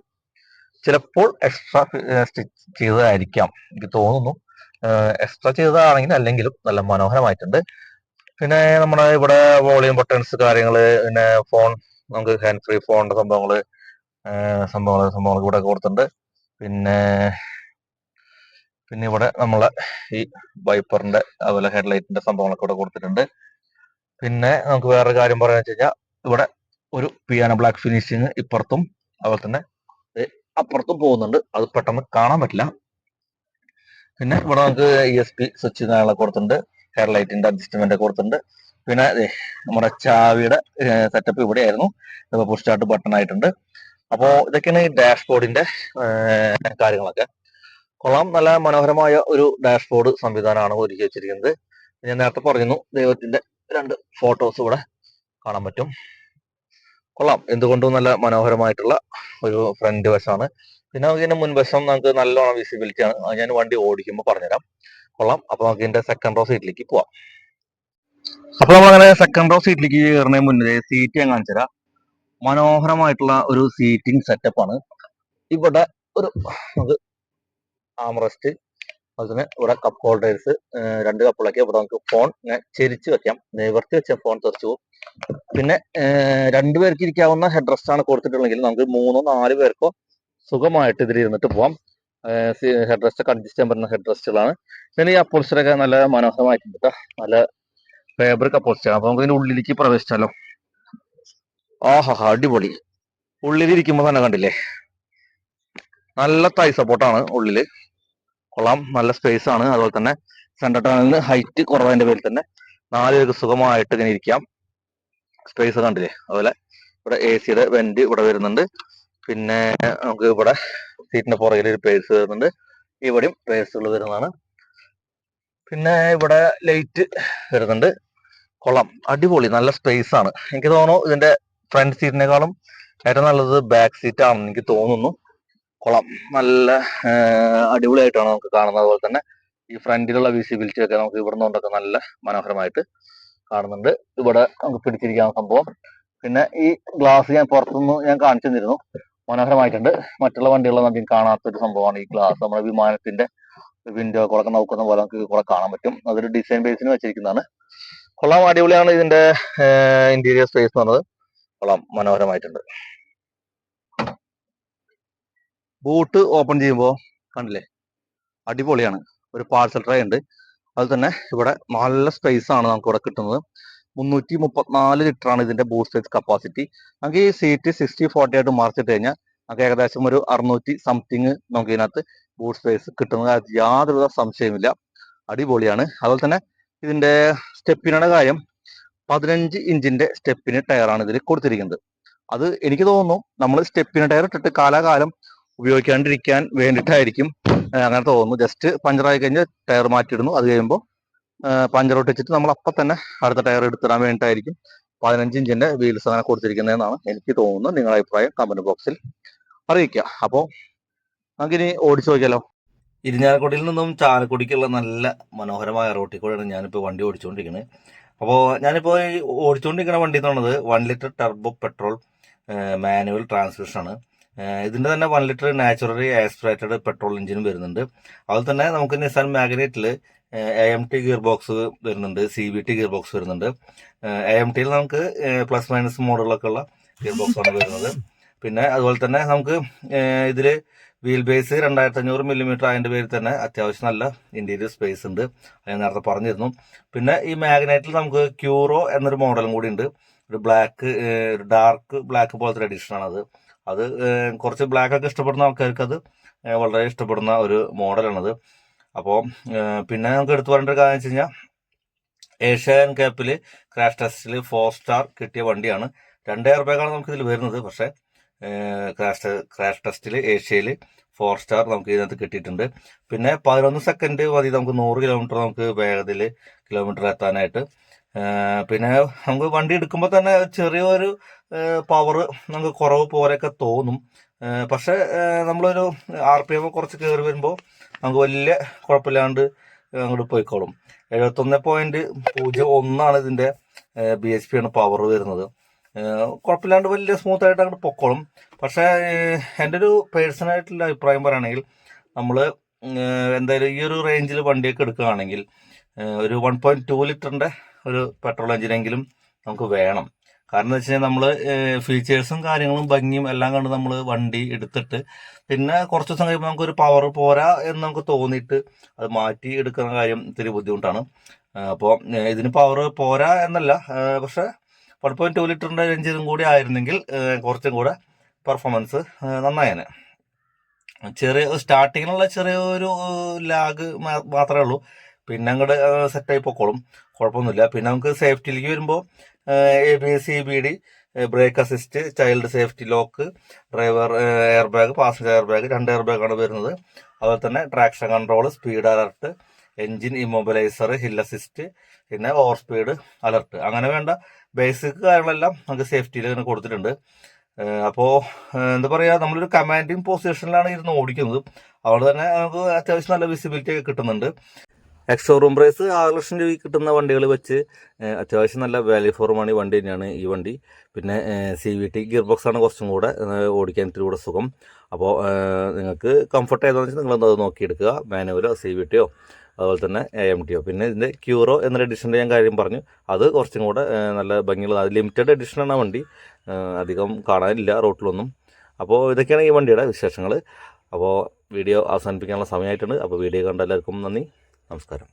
ചിലപ്പോൾ എക്സ്ട്രാ സ്റ്റിച്ച് ചെയ്തതായിരിക്കാം, എനിക്ക് തോന്നുന്നു. എക്സ്ട്രാ ചെയ്തതാണെങ്കിൽ അല്ലെങ്കിലും നല്ല മനോഹരമായിട്ടുണ്ട്. പിന്നെ നമ്മുടെ ഇവിടെ വോളിയം ബട്ടൺസ് കാര്യങ്ങള്, പിന്നെ ഫോൺ, നമുക്ക് ഹാൻഡ് ഫ്രീ ഫോണിന്റെ സംഭവങ്ങൾ ഇവിടെ കൊടുത്തിട്ടുണ്ട്. പിന്നെ ഇവിടെ നമ്മളെ ഈ വൈപ്പറിന്റെ അതുപോലെ ഹെഡ്ലൈറ്റിന്റെ സംഭവങ്ങളൊക്കെ ഇവിടെ കൊടുത്തിട്ടുണ്ട്. പിന്നെ നമുക്ക് വേറെ കാര്യം പറയാന്ന് വെച്ച് കഴിഞ്ഞാൽ ഇവിടെ ഒരു പിയാനോ ബ്ലാക്ക് ഫിനിഷിങ് ഇപ്പുറത്തും അതുപോലെ തന്നെ അപ്പുറത്തും പോകുന്നുണ്ട്. അത് പെട്ടെന്ന് കാണാൻ പറ്റില്ല. പിന്നെ ഇവിടെ നമുക്ക് ESP സ്വിച്ച് കാര്യങ്ങളൊക്കെ കൊടുത്തിട്ടുണ്ട്. ഹെഡ്ലൈറ്റിന്റെ അഡ്ജസ്റ്റ്മെന്റ് കൊടുത്തിട്ടുണ്ട്. പിന്നെ നമ്മുടെ ചാവിയുടെ സെറ്റപ്പ് ഇവിടെ ആയിരുന്നു. പുഷ് സ്റ്റാർട്ട് ബട്ടൺ ആയിട്ടുണ്ട്. അപ്പോൾ ഇതൊക്കെയാണ് ഈ ഡാഷ്ബോർഡിന്റെ കാര്യങ്ങളൊക്കെ. കൊള്ളാം, നല്ല മനോഹരമായ ഒരു ഡാഷ്ബോർഡ് സംവിധാനമാണ് ഒരുക്കി വെച്ചിരിക്കുന്നത്. ഞാൻ നേരത്തെ പറഞ്ഞു, ദൈവത്തിന്റെ 2 ഫോട്ടോസ് ഇവിടെ കാണാൻ പറ്റും. കൊള്ളാം, എന്തുകൊണ്ടും നല്ല മനോഹരമായിട്ടുള്ള ഒരു ഫ്രണ്ട് വശമാണ്. പിന്നെ നമുക്ക് ഇതിന്റെ മുൻവശം നമുക്ക് നല്ലോണം വിസിബിലിറ്റി ആണ്. അത് ഞാൻ വണ്ടി ഓടിക്കുമ്പോൾ പറഞ്ഞുതരാം. കൊള്ളാം. അപ്പൊ നമുക്ക് ഇതിന്റെ സെക്കൻഡ് റോ സീറ്റിലേക്ക് പോവാം. അപ്പൊ നമ്മളങ്ങനെ സെക്കൻഡ് റോ സീറ്റിലേക്ക് കയറുന്നതിന് മുന്നേ സീറ്റ് ഞാൻ കാണിച്ചു തരാം. മനോഹരമായിട്ടുള്ള ഒരു സീറ്റിംഗ് സെറ്റപ്പ് ആണ്. ഇവിടെ ഒരു നമുക്ക് ആംറസ്റ്റ്, അതുപോലെ ഇവിടെ കപ്പ് ഹോൾഡേഴ്സ്, 2 കപ്പുകളൊക്കെ. ഇവിടെ നമുക്ക് ഫോൺ ചെരിച്ച് വെക്കാം. നിവർത്തി വെച്ച ഫോൺ തെറിച്ചു പോകും. പിന്നെ 2 പേർക്ക് ഇരിക്കാവുന്ന ഹെഡ് റെസ്റ്റ് ആണ് കൊടുത്തിട്ടുള്ളെങ്കിൽ നമുക്ക് 3 4 പേർക്കോ സുഖമായിട്ട് ഇതിൽ ഇരുന്നിട്ട് പോവാം. ഹെഡ് റെസ്റ്റ് ഒക്കെ അഡ്ജസ്റ്റ് ചെയ്യാൻ പറ്റുന്ന ഹെഡ് റെസ്റ്റുകളാണ്. പിന്നെ ഈ അപ്പോൾസ്റ്ററൊക്കെ നല്ല മനോഹരമായിട്ടുണ്ട്. നല്ല ഫാബ്രിക് അപ്പോൾസ്റ്റർ. അപ്പൊ നമുക്ക് ഇതിന്റെ ഉള്ളിലേക്ക് പ്രവേശിച്ചാലോ. ആഹാ, അടിപൊളി. ഉള്ളിലിരിക്കുമ്പോ തന്നെ കണ്ടില്ലേ, നല്ല തൈ സപ്പോർട്ടാണ് ഉള്ളില്. കൊള്ളാം, നല്ല സ്പേസ് ആണ്. അതുപോലെ തന്നെ സെന്റർ ടണലിന് ഹൈറ്റ് കുറവതിന്റെ പേരിൽ തന്നെ 4 പേർക്ക് സുഖമായിട്ട് ഇങ്ങനെ ഇരിക്കാം. സ്പേസ് കണ്ടില്ലേ. അതുപോലെ ഇവിടെ AC വെന്റ് ഇവിടെ വരുന്നുണ്ട്. പിന്നെ നമുക്ക് ഇവിടെ സീറ്റിന്റെ പുറകിൽ ഒരു പേഴ്സ് വരുന്നുണ്ട്. ഇവിടെയും പേഴ്സുകൾ വരുന്നതാണ്. പിന്നെ ഇവിടെ ലൈറ്റ് വരുന്നുണ്ട്. കൊള്ളാം, അടിപൊളി, നല്ല സ്പേസ് ആണ്. എനിക്ക് തോന്നുന്നു ഇതിന്റെ ഫ്രണ്ട് സീറ്റിനേക്കാളും ഏറ്റവും നല്ലത് ബാക്ക് സീറ്റ് ആണെന്ന് എനിക്ക് തോന്നുന്നു. കൊള്ളാം, നല്ല അടിപൊളിയായിട്ടാണ് നമുക്ക് കാണുന്നത്. അതുപോലെ തന്നെ ഈ ഫ്രണ്ടിലുള്ള വിസിബിലിറ്റി ഒക്കെ നമുക്ക് ഇവിടെ നിന്നൊക്കെ നല്ല മനോഹരമായിട്ട് കാണുന്നുണ്ട്. ഇവിടെ നമുക്ക് പിടിച്ചിരിക്കാവുന്ന സംഭവം. പിന്നെ ഈ ഗ്ലാസ് ഞാൻ പുറത്തുനിന്ന് ഞാൻ കാണിച്ചു തന്നിരുന്നു, മനോഹരമായിട്ടുണ്ട്. മറ്റുള്ള വണ്ടികളൊന്നും അധികം കാണാത്തൊരു സംഭവമാണ് ഈ ഗ്ലാസ്. നമ്മുടെ വിമാനത്തിന്റെ വിൻഡോ ഒക്കെ നോക്കുന്ന പോലെ നമുക്ക് കുറെ കാണാൻ പറ്റും. അതൊരു ഡിസൈൻ ബേസിന് വെച്ചിരിക്കുന്നതാണ്. കൊള്ളാം, അടിപൊളിയാണ് ഇതിന്റെ ഇന്റീരിയർ സ്പേസ് എന്ന് പറഞ്ഞത്. കൊള്ളാം, മനോഹരമായിട്ടുണ്ട്. ബൂട്ട് ഓപ്പൺ ചെയ്യുമ്പോൾ കണ്ടില്ലേ, അടിപൊളിയാണ്. ഒരു പാർസൽ ട്രേ ഉണ്ട്. അതുപോലെ തന്നെ ഇവിടെ നല്ല സ്പേസ് ആണ് നമുക്ക് ഇവിടെ കിട്ടുന്നത്. 334 ലിറ്റർ ആണ് ഇതിന്റെ ബൂട്ട് സ്പേസ് കപ്പാസിറ്റി. നമുക്ക് ഈ സീറ്റ് 60/40 ആയിട്ട് മറിച്ചിട്ട് കഴിഞ്ഞാൽ നമുക്ക് ഏകദേശം ഒരു 600 സംതിങ് നമുക്ക് ഇതിനകത്ത് ബൂട്ട് സ്പേസ് കിട്ടുന്ന കാര്യത്തിൽ യാതൊരു സംശയമില്ല. അടിപൊളിയാണ്. അതുപോലെ തന്നെ ഇതിന്റെ സ്റ്റെപ്പിനുടെ കാര്യം, 15 ഇഞ്ചിന്റെ സ്റ്റെപ്പിന് ടയറാണ് ഇതിൽ കൊടുത്തിരിക്കുന്നത്. അത് എനിക്ക് തോന്നുന്നു നമ്മൾ സ്റ്റെപ്പിന് ടയർ ഇട്ടിട്ട് കാലാകാലം ഉപയോഗിക്കാണ്ടിരിക്കാൻ വേണ്ടിയിട്ടായിരിക്കും അങ്ങനെ തോന്നുന്നു. ജസ്റ്റ് പഞ്ചറായി കഴിഞ്ഞാൽ ടയർ മാറ്റിയിടുന്നു. അത് കഴിയുമ്പോൾ പഞ്ചർ ഒട്ടിച്ചിട്ട് നമ്മൾ അപ്പം തന്നെ അടുത്ത ടയർ എടുത്തിടാൻ വേണ്ടിയിട്ടായിരിക്കും 15 ഇഞ്ചിന്റെ വീൽസ് അങ്ങനെ കൊടുത്തിരിക്കുന്നതെന്നാണ് എനിക്ക് തോന്നുന്നത്. നിങ്ങളുടെ അഭിപ്രായം കമന്റ് ബോക്സിൽ അറിയിക്കുക. അപ്പോൾ നമുക്കിനി ഓടിച്ചു നോക്കിയാലോ. ഇരിഞ്ഞാലക്കുടിയിൽ നിന്നും ചാലക്കുടിക്കുള്ള നല്ല മനോഹരമായ റോട്ടിൽ കൂടെയാണ് ഞാനിപ്പോൾ വണ്ടി ഓടിച്ചുകൊണ്ടിരിക്കുന്നത്. അപ്പോൾ ഞാനിപ്പോൾ ഈ ഓടിച്ചുകൊണ്ടിരിക്കുന്ന വണ്ടി എന്ന് പറയുന്നത് 1 ലിറ്റർ ടർബോ പെട്രോൾ മാനുവൽ ട്രാൻസ്മിഷനാണ്. ഇതിൻ്റെ തന്നെ 1 ലിറ്റർ നാച്ചുറലി ആസ്പിറേറ്റഡ് പെട്രോൾ എഞ്ചിനും വരുന്നുണ്ട്. അതുപോലെ തന്നെ നമുക്ക് നിസാൻ മാഗ്നറ്റിൽ AMT ഗിയർ ബോക്സ് വരുന്നുണ്ട്, CVT ഗിയർ ബോക്സ് വരുന്നുണ്ട്. AMTയിൽ നമുക്ക് പ്ലസ് മൈനസ് മോഡുകളൊക്കെ ഉള്ള ഗിയർ ബോക്സാണ് വരുന്നത്. പിന്നെ അതുപോലെ തന്നെ നമുക്ക് ഇതിൽ വീൽ ബേസ് 2500 മില്ലിമീറ്റർ അതിൻ്റെ പേരിൽ തന്നെ അത്യാവശ്യം നല്ല ഇൻറ്റീരിയർ സ്പേസ് ഉണ്ട്, ഞാൻ നേരത്തെ പറഞ്ഞിരുന്നു. പിന്നെ ഈ മാഗ്നറ്റിൽ നമുക്ക് ക്യൂറോ എന്നൊരു മോഡലും കൂടി ഉണ്ട്. ഒരു ബ്ലാക്ക്, ഒരു ഡാർക്ക് ബ്ലാക്ക് പോലത്തെ ഒരു എഡിഷനാണത്. അത് കുറച്ച് ബ്ലാക്കൊക്കെ ഇഷ്ടപ്പെടുന്ന ആൾക്കാർക്ക് അത് വളരെ ഇഷ്ടപ്പെടുന്ന ഒരു മോഡലാണത്. അപ്പോൾ പിന്നെ നമുക്ക് എടുത്തു പറയേണ്ട ഒരു കാര്യം വെച്ച് കഴിഞ്ഞാൽ ഏഷ്യൻ ക്യാപ്പിൽ ക്രാഷ് ടെസ്റ്റിൽ 4 സ്റ്റാർ കിട്ടിയ വണ്ടിയാണ്. 2 എയർ ബാഗാണ് നമുക്ക് ഇതിൽ വരുന്നത്. പക്ഷേ ക്രാഷ് ടെസ്റ്റിൽ ഏഷ്യയിൽ 4 സ്റ്റാർ നമുക്ക് ഇതിനകത്ത് കിട്ടിയിട്ടുണ്ട്. പിന്നെ 11 സെക്കൻഡ് മതി നമുക്ക് 100 കിലോമീറ്റർ നമുക്ക് വേഗത്തിൽ കിലോമീറ്റർ എത്താനായിട്ട്. പിന്നെ നമുക്ക് വണ്ടി എടുക്കുമ്പോൾ തന്നെ ചെറിയൊരു പവർ നമുക്ക് കുറവ് പോലെയൊക്കെ തോന്നും. പക്ഷേ നമ്മളൊരു RPM കുറച്ച് കയറി വരുമ്പോൾ നമുക്ക് വലിയ കുഴപ്പമില്ലാണ്ട് അങ്ങോട്ട് പോയിക്കോളും. 71.01 ഇതിൻ്റെ BHP ആണ് പവർ വരുന്നത്. കുഴപ്പമില്ലാണ്ട് വലിയ സ്മൂത്തായിട്ട് അങ്ങോട്ട് പൊക്കോളും. പക്ഷേ എൻ്റെ ഒരു പേഴ്സണലായിട്ടുള്ള അഭിപ്രായം പറയുകയാണെങ്കിൽ നമ്മൾ എന്തായാലും ഈ ഒരു റേഞ്ചിൽ വണ്ടിയൊക്കെ എടുക്കുകയാണെങ്കിൽ ഒരു 1.2 ലിറ്ററിൻ്റെ ഒരു പെട്രോൾ എഞ്ചിനെങ്കിലും നമുക്ക് വേണം. കാരണം എന്ന് വെച്ച് കഴിഞ്ഞാൽ നമ്മൾ ഫീച്ചേഴ്സും കാര്യങ്ങളും ഭംഗിയും എല്ലാം കണ്ട് നമ്മൾ വണ്ടി എടുത്തിട്ട് പിന്നെ കുറച്ച് ദിവസം കഴിയുമ്പോൾ നമുക്കൊരു പവർ പോരാ എന്ന് നമുക്ക് തോന്നിയിട്ട് അത് മാറ്റി എടുക്കുന്ന കാര്യം ഇത്തിരി ബുദ്ധിമുട്ടാണ്. അപ്പോൾ ഇതിന് പവർ പോരാ എന്നല്ല, പക്ഷേ 1.2 ലിറ്ററിൻ്റെ എഞ്ചിനും കൂടി ആയിരുന്നെങ്കിൽ കുറച്ചും കൂടെ പെർഫോമൻസ് നന്നായേനെ. സ്റ്റാർട്ടിങ്ങിലുള്ള ചെറിയൊരു ലാഗ് മാത്രമേ ഉള്ളൂ. പിന്നെ അങ്ങോട്ട് സെറ്റായി പൊക്കോളും, കുഴപ്പമൊന്നുമില്ല. പിന്നെ നമുക്ക് സേഫ്റ്റിയിലേക്ക് വരുമ്പോൾ ABS CBD, break assist, child safety lock, driver air bag, passenger air bag, 2 air ബാഗാണ് വരുന്നത്. അതുപോലെ തന്നെ traction control, speed alert, engine immobiliser, hill assist, പിന്നെ ഓവർ സ്പീഡ് അലർട്ട്, അങ്ങനെ വേണ്ട ബേസിക് കാര്യങ്ങളെല്ലാം നമുക്ക് സേഫ്റ്റിയിൽ ഇങ്ങനെ കൊടുത്തിട്ടുണ്ട്. അപ്പോൾ എന്താ പറയുക, നമ്മളൊരു കമാൻഡിങ് പൊസിഷനിലാണ് ഇരുന്ന് ഓടിക്കുന്നത്. അതുകൊണ്ട് തന്നെ നമുക്ക് അത്യാവശ്യം നല്ല വിസിബിലിറ്റി ഒക്കെ കിട്ടുന്നുണ്ട്. എക്സ്-ഷോറൂം പ്രൈസ് 6 ലക്ഷം രൂപ കിട്ടുന്ന വണ്ടികൾ വെച്ച് അത്യാവശ്യം നല്ല വാല്യൂ ഫോർ മണി വണ്ടി തന്നെയാണ് ഈ വണ്ടി. പിന്നെ CVT ഗിയർ ബോക്സാണ് കുറച്ചും കൂടെ ഓടിക്കാൻ ഇത്തിരി കൂടെ സുഖം. അപ്പോൾ നിങ്ങൾക്ക് കംഫർട്ട് ഏതാണെന്ന് വെച്ചാൽ നിങ്ങളത് നോക്കിയെടുക്കുക, മാനുവലോ CVTയോ അതുപോലെ തന്നെ AMTയോ. പിന്നെ ഇതിൻ്റെ ക്യൂറോ എന്നൊരു എഡിഷൻ്റെ ഞാൻ കാര്യം പറഞ്ഞു, അത് കുറച്ചും കൂടെ നല്ല ഭംഗിയുള്ള ലിമിറ്റഡ് എഡിഷനാണ് ആ വണ്ടി, അധികം കാണാനില്ല റോട്ടിലൊന്നും. അപ്പോൾ ഇതൊക്കെയാണ് ഈ വണ്ടിയുടെ വിശേഷങ്ങൾ. അപ്പോൾ വീഡിയോ അവസാനിപ്പിക്കാനുള്ള സമയമായിട്ടുണ്ട്. അപ്പോൾ വീഡിയോ കണ്ട എല്ലാവർക്കും നന്ദി, നമസ്കാരം.